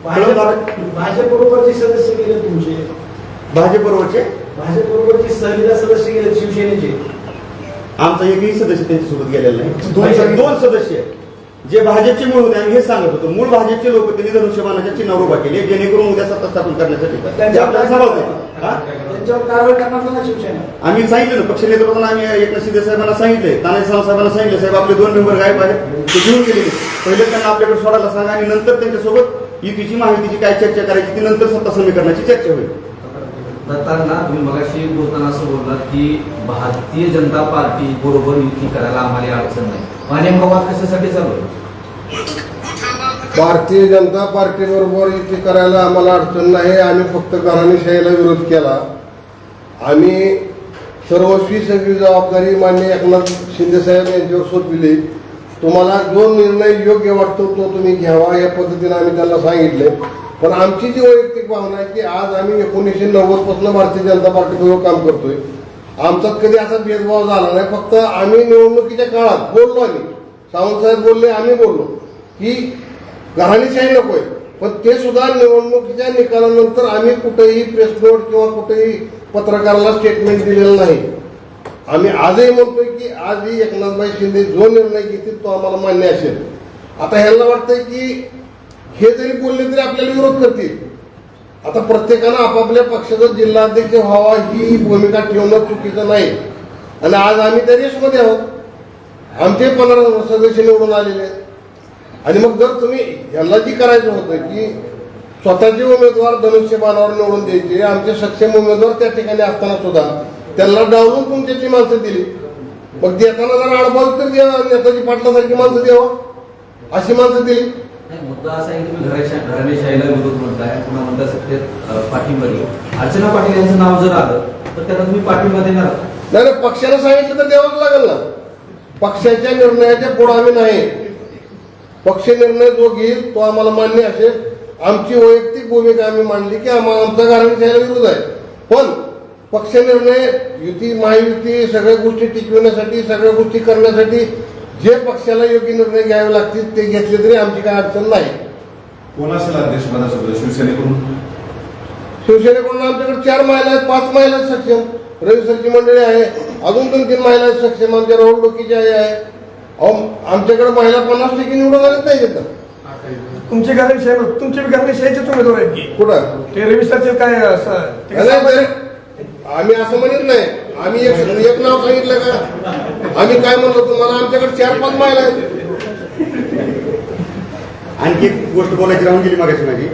उमेदवार भाजपबरोबरचे सदस्य गेले तुमचे, भाजपबरोबरचे सहलीला सदस्य गेले शिवसेनेचे. आमचा एकही सदस्य त्यांच्यासोबत गेलेला नाही. दोन सदस्य जे भाजपचे मूळ होते, आम्ही हेच सांगत होतो, मूळ भाजपचे लोक त्यांनी धनुष्यबाणाच्या चिन्हावर उभा केले जेणेकरून उद्या सत्ता स्थापन करण्यासाठी आपल्याला सभा होते. त्यांच्यावर कारवाई करणार ना शिवसेना. आम्ही सांगितलं ना, पक्ष नेतृत्वानं आम्ही एकनाथ शिंदे साहेबांना सांगितले, तानाजी सावंत साहेबांना सांगितले, साहेब आपले 2 मेंबर गायब आहेत, ते घेऊन गेलेले. पहिले त्यांना आपल्याकडे सोडायला सांगा आणि नंतर त्यांच्यासोबत युतीची माहितीची काय चर्चा करायची ती नंतर सत्ता समीकरणाची चर्चा होईल. दत्तांना तुम्ही मगाशी बोलताना असं बोललात की भारतीय जनता पार्टी बरोबर युती करायला आम्हाला अडचण नाही. नेमका वाद कशासाठी चालू आहे? भारतीय जनता पार्टी बरोबर युती करायला आम्हाला अडचण नाही. आम्ही फक्त घराणेशाहीला विरोध केला. आम्ही सर्वस्वी सगळी जबाबदारी माननीय एकनाथ शिंदे साहेब यांच्यावर सोपविली. तुम्हाला जो निर्णय योग्य वाटतो तो तुम्ही घ्यावा या पद्धतीने आम्ही त्यांना सांगितले. पण आमची जी वैयक्तिक भावना आहे की आज आम्ही 1990 पासून भारतीय जनता पार्टीबरोबर काम करतोय. आमचा कधी असा भेदभाव झाला नाही. फक्त आम्ही निवडणुकीच्या काळात बोललो, आम्ही सावंत साहेब बोलले, आम्ही बोललो की घराणेशाही नकोय. पण ते सुद्धा निवडणुकीच्या निकालानंतर आम्ही कुठेही प्रेस नोट किंवा कुठेही पत्रकाराला स्टेटमेंट दिलेलं नाही. आम्ही आजही म्हणतोय की आजही एकनाथभाई शिंदे जो निर्णय घेतील तो आम्हाला मान्य असेल. आता ह्यांना वाटतंय की हे जरी बोलले तरी आपल्याला विरोध करतील. आता प्रत्येकानं आपापल्या पक्षाचा जिल्हाध्यक्ष व्हावा ही भूमिका ठेवणं चुकीचं नाही. आणि आज आम्ही त्या रेसमध्ये आहोत. आमचे 15 सदस्य निवडून आलेले आहेत. आणि मग जर तुम्ही यांना जी करायचं होतं की स्वतःचे उमेदवार धनुष्यबाणावर निवडून द्यायचे, आमचे सक्षम उमेदवार त्या ठिकाणी असताना सुद्धा त्यांना डावलून तुमच्याची माणसं दिली, मग देताना जरा अडबाजू तर द्यावा, नेताजी पाटलासारखी माणसं द्यावं, अशी माणसं दिली. मुद्दा असा आहे की तुम्ही घराणेशाहीला विरोध म्हणताय, पुन्हा म्हणता सत्तेत पाठिंबा देऊ. अर्चना पाटील यांचं नाव जर आलं तर त्यांना तुम्ही पाठिंबा देणार? नाही, पक्षाला सांगितलं तर द्यावंच लागेल ना. पक्षाच्या निर्णयाच्या पुढे आम्ही नाही. पक्ष निर्णय जो घेईल तो आम्हाला मान्य असेल. आमची वैयक्तिक भूमिका आम्ही मांडली की आमचा घराणेशाहीला विरोध आहे. पण पक्ष निर्णय, युती, महायुती, सगळ्या गोष्टी टिकविण्यासाठी, सगळ्या गोष्टी करण्यासाठी जे पक्षाला योग्य निर्णय घ्यावे लागतील ते घेतले तरी आमची काय अडचण नाही. कोण असेल अध्यक्षपदासोबत? शिवसेनेकडून आमच्याकडे 4 महिला आहेत, 5 महिला आहेत सक्षम. रविसरची मंडळी आहे, अजून 2-3 महिला आहेत सक्षम. आमच्या राहुल डोकीची आहे. आमच्याकडे महिला 50% निवडून आलेच नाही येतात. तुमची घराणेशाही, तुमची घराणेशाहीचेच उमेदवार आहेत की कुठं ते रविसरचे काय आम्ही असं म्हणत नाही. आम्ही एक नाव सांगितलं का? आम्ही काय म्हणलो तुम्हाला? आमच्याकडे 4-5 महिला आहेत. आणखी एक गोष्ट बोलायची राहून गेली मागायची माझी.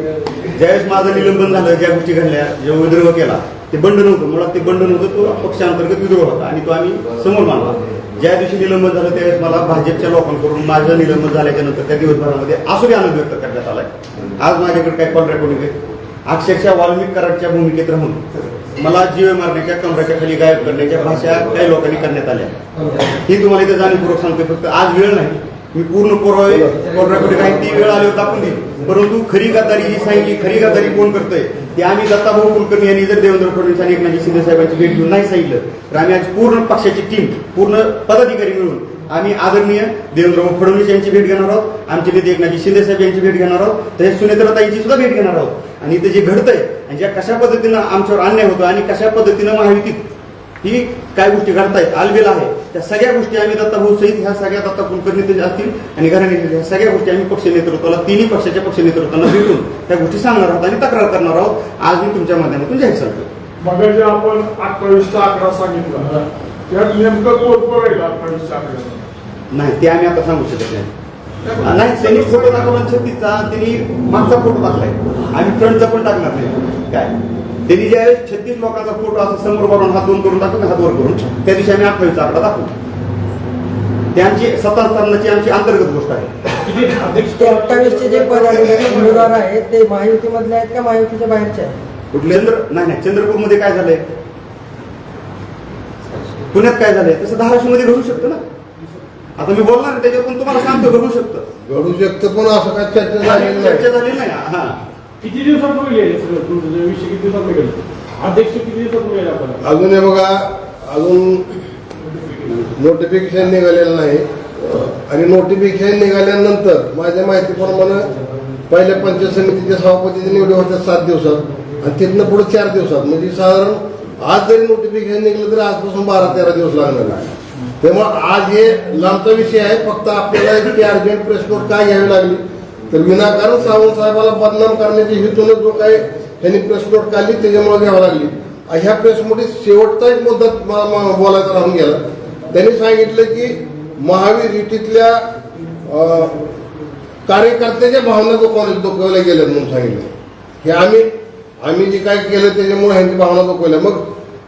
ज्यावेळेस माझं निलंबन झालं, ज्या गोष्टी घडल्या, जेव्हा विद्रोह केला, ते बंड नव्हतं. मुळात ते बंड नव्हतं, तो पक्षांतर्गत विद्रोह होता आणि तो आम्ही समोर मानला. ज्या दिवशी निलंबन झालं त्यावेळेस मला भाजपच्या लोकांकडून माझं निलंबन झाल्याच्या नंतर त्या दिवसभरामध्ये आसुरी आनंद व्यक्त करण्यात आलाय. आज माझ्याकडे काही कॉल रेकॉर्डिंग आहे. अक्षरशः वाल्मिक कराडच्या भूमिकेत राहून मला जीव मारण्याच्या, कमराच्या खाली गायब करण्याच्या भाषा काही लोकांनी करण्यात आल्या. ही तुम्हाला इथे जाणीवपूर्वक सांगते. फक्त आज वेळ नाही, मी पूर्ण कोर्टाकडे काही ती वेळ आली दाखवून दिली, परंतु खरी गद्दारी जी सांगितली, खरी गद्दारी कोण करतोय ते आम्ही दत्ताभाऊ कुलकर्णी यांनी जर देवेंद्र फडणवीस आणि एकनाथजी शिंदे साहेबांची भेट घेऊन नाही सांगितलं तर आम्ही आज पूर्ण पक्षाची टीम, पूर्ण पदाधिकारी मिळून आम्ही आदरणीय देवेंद्र फडणवीस यांची भेट घेणार आहोत, आमचे नेते एकनाथजी शिंदे साहेब यांची भेट घेणार आहोत, तसेच सुनेत्राताईंची सुद्धा भेट घेणार आहोत. आणि इथे जे घडतंय आणि ज्या कशा पद्धतीनं आमच्यावर अन्याय होतो आणि कशा पद्धतीनं महायुतीत ही काय गोष्टी घडतायत, आलबेल आहे, त्या सगळ्या गोष्टी आम्ही दत्ताभाऊ सहित ह्या सगळ्या दत्ता कुलकर्णी असतील आणि घराणे ह्या सगळ्या गोष्टी आम्ही पक्ष नेतृत्वाला, तिन्ही पक्षाच्या पक्ष नेतृत्वाला भेटून त्या गोष्टी सांगणार आहोत आणि तक्रार करणार आहोत. आज मी तुमच्या माध्यमातून जाहीर सांगतो. मग जे आपण 28चा आकडा सांगितला त्यात नेमकं कोण राहील 28च्या आकड्यात? नाही ते आम्ही आता सांगू शकत नाही. नाही, त्यांनी फोटो दाखवला 36चा, त्यांनी मागचा फोटो टाकलाय, आम्ही फ्रंटचा पण टाकणार नाही. काय त्यांनी ज्यावेळेस 36 लोकांचा फोटो असं समोर वरून हात दोन करून टाकून हात वर करून त्या दिवशी आम्ही 28चा आकडा दाखवू. ते आमची सत्ता स्थापनाची आमची अंतर्गत गोष्ट आहे. 28चे जे उमेदवार आहेत ते महायुतीमधले आहेत का महायुतीच्या बाहेरचे आहेत? कुठले नाही, चंद्रपूरमध्ये काय झालंय, पुण्यात काय झालंय, तसं धाराशिवमध्ये घडू शकतं ना. आता मी बोलणार आहे त्याच्यावर, पण तुम्हाला सांगतो घडू शकतं. घडू शकतं, पण असं काय चर्चा झालेली नाही. चर्चा झाली नाही. हा, किती दिवसात होईल सगळं तुमचं विषय? किती दिवसात निघेल अध्यक्ष? किती दिवसात मिळेल आपल्याला? अजून हे बघा, अजून नोटिफिकेशन निघालेलं नाही आणि नोटिफिकेशन निघाल्यानंतर माझ्या माहितीप्रमाणे पहिल्या पंचायत समितीच्या सभापतीची निवडी होत्या 7 दिवसात आणि तिथनं पुढे 4 दिवसात. म्हणजे साधारण आज जरी नोटिफिकेशन निघलं तरी आजपासून 12-13 दिवस लागणार आहे. त्यामुळे आज हे लांबचा विषय आहे. फक्त आपल्याला इतकी अर्जंट प्रेस नोट काय घ्यावी लागली तर विनाकारण सावंत साहेबाला बदनाम करण्याची हेतून जो काही त्यांनी प्रेस नोट काढली त्याच्यामुळे घ्यावी लागली. ह्या प्रेस नोटीस शेवटचा एक मुद्दा बोलायचा राहून गेला. त्यांनी सांगितलं की महावीर युतीतल्या कार्यकर्त्याच्या भावना दुखवल्या गेल्यात म्हणून सांगितलं. हे आम्ही जे काय केलं त्याच्यामुळे ह्यांची भावना दुखवल्या. मग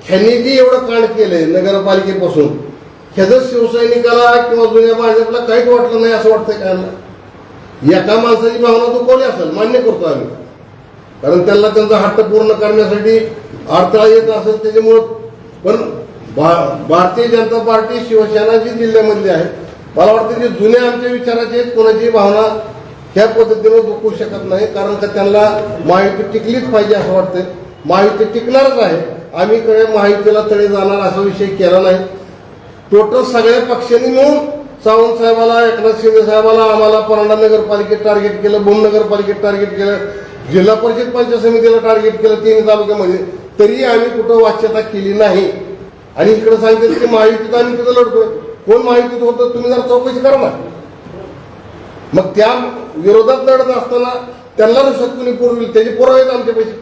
ह्यांनी जे एवढं कांड केलंय नगरपालिकेपासून, ह्याचं शिवसैनिकाला किंवा जुन्या भाजपला काहीच वाटलं नाही असं वाटतंय का? एका माणसाची भावना दुखवली असेल, मान्य करतो आम्ही, कारण त्यांना त्यांचा हट्ट पूर्ण करण्यासाठी अडथळा येत असेल त्याच्यामुळं. पण भारतीय जनता पार्टी शिवसेना जी जिल्ह्यामधली आहे, मला वाटतं जे जुने आमच्या विचाराचे आहेत कोणाची भावना ह्या पद्धतीने दुखवू शकत नाही, कारण का त्यांना महायुती टिकलीच पाहिजे असं वाटतंय. महायुती टिकणारच आहे. आम्ही कडे महायुतीला तडे जाणार असा विषय केला नाही. टोटल सगळ्या पक्षांनी मिळून सावंत साहेबाला, एकनाथ शिंदे साहेबाला, आम्हाला परांडा नगरपालिकेत टार्गेट केलं, भूम नगरपालिकेत टार्गेट केलं, जिल्हा परिषद पंचायत समितीला टार्गेट केलं 3 तालुक्यामध्ये, तरी आम्ही कुठं वाच्यता केली नाही. आणि इकडे सांगते की महायुतीत आम्ही तिथं लढतोय. कोण महायुतीत होतं तुम्ही जरा चौकशी करा ना. मग त्या विरोधात लढत असताना त्यांना रसद कुणी पुरविल त्याचे पुरावे आहेत आमच्या पैसे.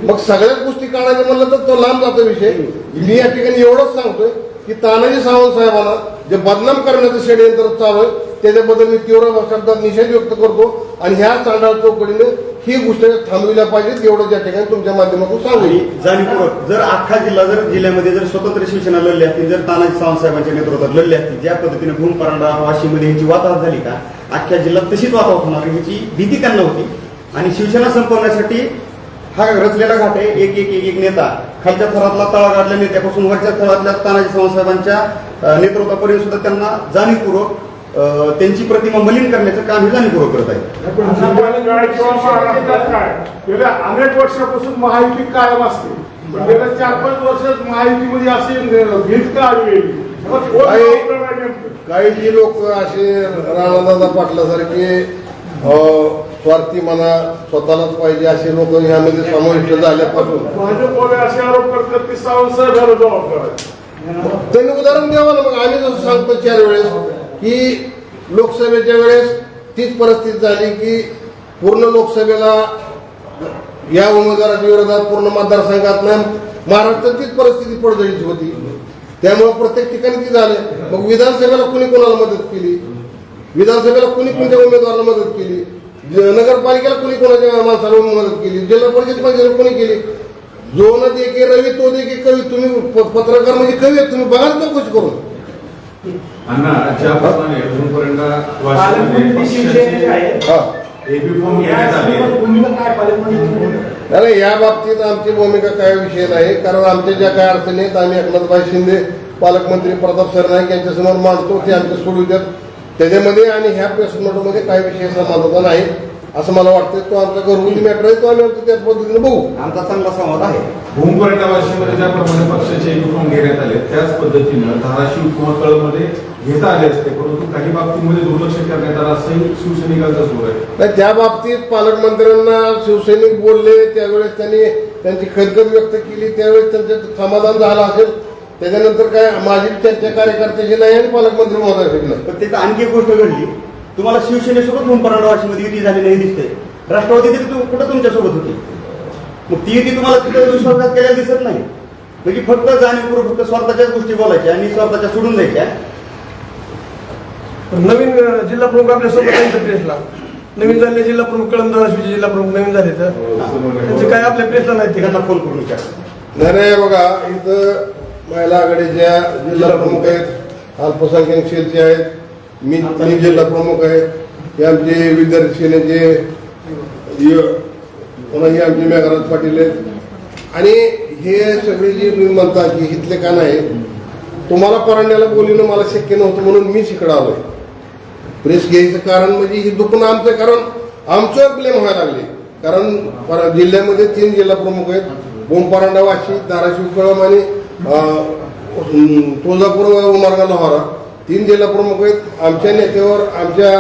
मग सगळ्याच गोष्टी काढायचं म्हणलं तर तो लांब जातो विषय. मी या ठिकाणी एवढंच सांगतोय की तानाजी सावंत साहेबांना जे बदनाम करण्याचं षडयंत्र चालू आहे त्याच्याबद्दल मी तीव्र शब्दात निषेध व्यक्त करतो आणि ह्या चांडाळ चौकडीने ही गोष्ट थांबविल्या पाहिजेत एवढं त्या ठिकाणी तुमच्या माध्यमातून सांगू. जाणीवपूर्वक जर अख्खा जिल्ह्यामध्ये जर स्वतंत्र शिवसेना लढली असतील, जर तानाजी सावंत साहेबांच्या नेतृत्वात लढली असतील, ज्या पद्धतीने भूम, परांडा, वाशीमध्ये यांची वाताहत झाली का, अख्ख्या जिल्ह्यात तशीच वाताहत होणार ह्याची भीती त्यांना होती. आणि शिवसेना संपवण्यासाठी हा रचलेला घाट आहे. एक नेता खालच्या थरातला तळागाळातल्या नेत्यापासून वरच्या थरातल्या तानाजी सावंत साहेबांच्या नेतृत्वापर्यंत सुद्धा त्यांना जाणीवपूर्वक त्यांची प्रतिमा मलिन करण्याचं काम हे जाणीवपूर्वक करत आहे. गेल्या अनेक वर्षापासून महायुती कायम असते, पण गेल्या 4-5 वर्षात महायुतीमध्ये असे भीत का आली? काही जी लोक असे राणादादा पाटलासारखे स्वार्थी म्हणा, स्वतःलाच पाहिजे असे लोक ह्यामध्ये समाविष्ट झाल्यापासून भाजपवाले असे आरोप करतात की सावंत साहेबांना जबाबदार आहे. त्यांनी उदाहरण द्यावं ना. मग आम्ही जसं सांगतो 4 वेळेस की लोकसभेच्या वेळेस तीच परिस्थिती झाली की पूर्ण लोकसभेला या उमेदवाराच्या विरोधात पूर्ण मतदारसंघात नाही, महाराष्ट्रात तीच परिस्थिती पडझडीची होती. त्यामुळे प्रत्येक ठिकाणी ती झाले. मग विधानसभेला कुणी कोणाला मदत केली, विधानसभेला कुणी कोणत्या उमेदवाराला मदत केली, नगरपालिकेला कुणी कोणाच्या माणसाला मदत केली, जिल्हा परिषद पंचायत कोणी केली. जो न दे की रवी तो दे की कवी. तुम्ही पत्रकार म्हणजे कवी आहेत, तुम्ही बघा ना चौकशी करून. अण्णा ज्याप्रमाणे अजूनपर्यंत अरे या बाबतीत आमची भूमिका काय विषय नाही, कारण आमच्या ज्या काय अडचणी आहेत आम्ही एकनाथभाई शिंदे, पालकमंत्री प्रताप सरनाईक यांच्यासमोर मांडतो, ते आमचे सोडू द्यात. त्याच्यामध्ये आणि ह्या प्रेस नोटमध्ये काही विषय समाधान नाही असं मला वाटतं. तो आमचा घरगुती मॅटर आहे, तो आम्ही त्याच पद्धतीने बघू. आमचा चांगला संवाद आहे. भूमपर्यटनावाशीमध्ये ज्याप्रमाणे पक्षाचे युनिफॉर्म घेण्यात आले त्याच पद्धतीनं धाराशिव किंवा कळमध्ये घेता आले असते, परंतु काही बाबतीमध्ये दुर्लक्ष करण्यात आलं असंही शिवसैनिकांचा जोर आहे. तर त्या बाबतीत पालकमंत्र्यांना शिवसैनिक बोलले त्यावेळेस त्यांनी त्यांची खदखद व्यक्त केली, त्यावेळेस त्यांचं समाधान झालं असेल. त्याच्यानंतर काय माझी चर्चा कार्यकर्त्याची नाही आणि पालकमंत्री महोदयाची नाही. पण तिथं आणखी एक गोष्ट घडली. तुम्हाला शिवसेनेसोबत भूमपरांडावाशीमध्ये युती झाली नाही दिसते. राष्ट्रवादी तरी कुठं तुमच्यासोबत होती. मग ती युती तुम्हाला तिथं विश्वासघात केलेला दिसत नाही. म्हणजे फक्त जाणीवपूर्वक फक्त स्वतःच्याच गोष्टी बोलायच्या आणि स्वतःच्या सोडून द्यायच्या. नवीन जिल्हा प्रमुख आपल्या सोबत आहेत प्रेसला. नवीन झालेले जिल्हा प्रमुख कळम धाराशिवचे जिल्हा प्रमुख नवीन झाले तर त्यांचे काय आपल्या प्रेसला नाही. त्यांना फोन करून विचार. नाही बघा, इथं महिला आघाडीच्या जिल्हा प्रमुख आहेत, अल्पसंख्याक सेलचे आहेत, मी जिल्हा प्रमुख आहे, हे आमचे विद्यार्थी सेनेचे कोणाही आमचे मेघराज पाटील आहेत. आणि हे सगळे जे तुम्ही म्हणता की इथले का नाही, तुम्हाला परांड्याला बोलणं मला शक्य नव्हतं म्हणून मी इकडं आलोय. प्रेस घ्यायचं कारण म्हणजे हे दुखणं आमचं, कारण आमच्यावर ब्लेम व्हायला लागले. कारण जिल्ह्यामध्ये 3 जिल्हा प्रमुख आहेत, भूमपरांडा, वाशी, धाराशिव, कळम आणि तुळजापूर, उमरगा, लोहारा 3 जिल्हा प्रमुख आहेत. आमच्या नेत्यावर, आमच्या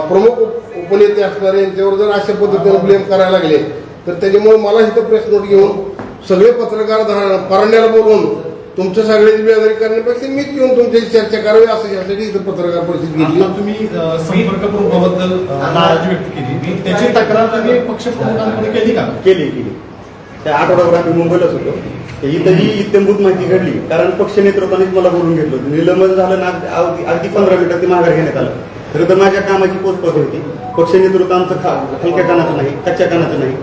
प्रमुख उपनेते असणारे यांच्यावर जर अशा पद्धतीने ब्लेम करायला लागले तर त्याच्यामुळे मला इथं प्रेस नोट घेऊन सगळे पत्रकार परांड्याला बोलवून तुमच्या सगळ्याची बेजारी करण्यापेक्षा मीच येऊन तुमच्याशी चर्चा करावी असं यासाठी इथं पत्रकार परिषद घेतली. आता तुम्ही संपर्क प्रमुखाबद्दल नाराजी व्यक्त केली, त्याची तक्रार तुम्ही पक्ष प्रमुखांकडे केली का? केली. त्या आठवड्यावर आम्ही मुंबईलाच होतो. इथंही इत्यंभूत माहिती घडली, कारण पक्ष नेतृत्वानेच मला बोलून घेतलं. निलंबन झालं ना, अगदी 15 मिनिटात ते माघार घेण्यात आलं. खरं तर माझ्या कामाची पोचपावती होती. पक्ष नेतृत्व आमचं हलक्या कानाचं नाही, कच्च्या कानाचं नाही.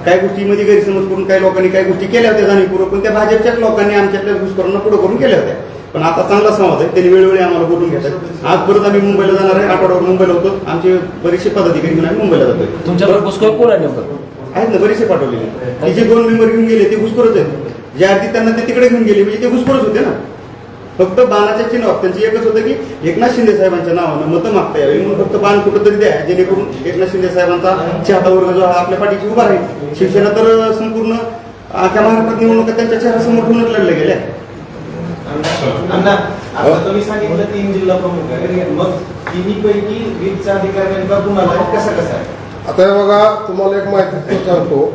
काही गोष्टीमध्ये गैरसमज करून काही लोकांनी काही गोष्टी केल्या होत्या जाणीवपूर्वक, पण त्या भाजपच्याच लोकांनी आमच्यातल्या घुसखोरांना पुढे करून केल्या होत्या. पण आता चांगला संवाद आहे, त्यांनी वेळोवेळी आम्हाला बोलून घेतात. आज परत आम्ही मुंबईला जाणार आहे. आठवड्यावर मुंबईला होतो. आमचे बरेचसे पदाधिकारी घेऊन आम्ही मुंबईला जातोय. तुमच्याबरोबर घुसखोर कोण आहे नेमकं? आहेत ना, बरेचसे पाठवलेले. ते जे 2 मेंबर घेऊन गेले ते घुसखोरच आहेत. ज्या अर्थी त्यांना ते तिकडे घेऊन गेले म्हणजे ते घुसखोरच होते ना. फक्त बाणाच्या चिन्हावर त्यांचं एकच होतं की एकनाथ शिंदे साहेबांच्या नावानं मतं मागता यावी म्हणून फक्त बाण कुठंतरी द्या, जेणेकरून एकनाथ शिंदे साहेबांचा चाहता वर्ग जो आपल्या पाठीशी उभा राहील. शिवसेना तर संपूर्ण अख्या महाराष्ट्रात निवडणुका त्यांच्या चेहऱ्यासमोर ठेवूनच लढल्या गेल्या. अण्णा, आता तुम्ही सांगितलं 3 जिल्हा प्रमुख आहे, मग 3 पैकी वीजचा अधिकार नेमका कुणाला आहे, कसा आहे? आता हे बघा, तुम्हाला एक माहिती सांगतो.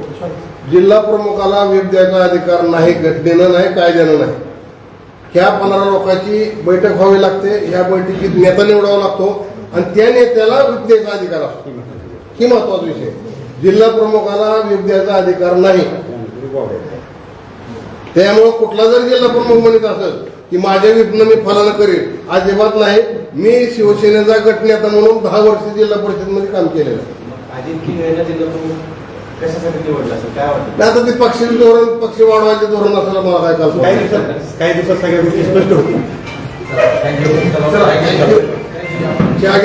जिल्हा प्रमुखाला व्हीप द्यायचा अधिकार नाही, घटनेनं नाही, कायद्यानं नाही. ह्या 15 लोकांची बैठक व्हावी लागते. ह्या बैठकीत नेता निवडावा लागतो आणि त्या नेत्याला व्हीप द्यायचा अधिकार असतो. ही महत्वाचा विषय. जिल्हा प्रमुखाला व्हीप द्यायचा अधिकार नाही. त्यामुळे कुठला जर जिल्हा प्रमुख म्हणत असेल की माझ्या व्हीपनं मी फलानं करेल, अजिबात नाही. मी शिवसेनेचा गटनेता म्हणून 10 वर्ष जिल्हा परिषदमध्ये काम केलेलं आहे. अजित किंवा जिल्हा प्रमुख कशासाठी निवडला असेल काय वाटतं? आता ते पक्षाचे धोरण, पक्ष वाढवायचे धोरण असेल मला काय कल्पना. काही दिवसात सगळ्या गोष्टी स्पष्ट होतील. त्या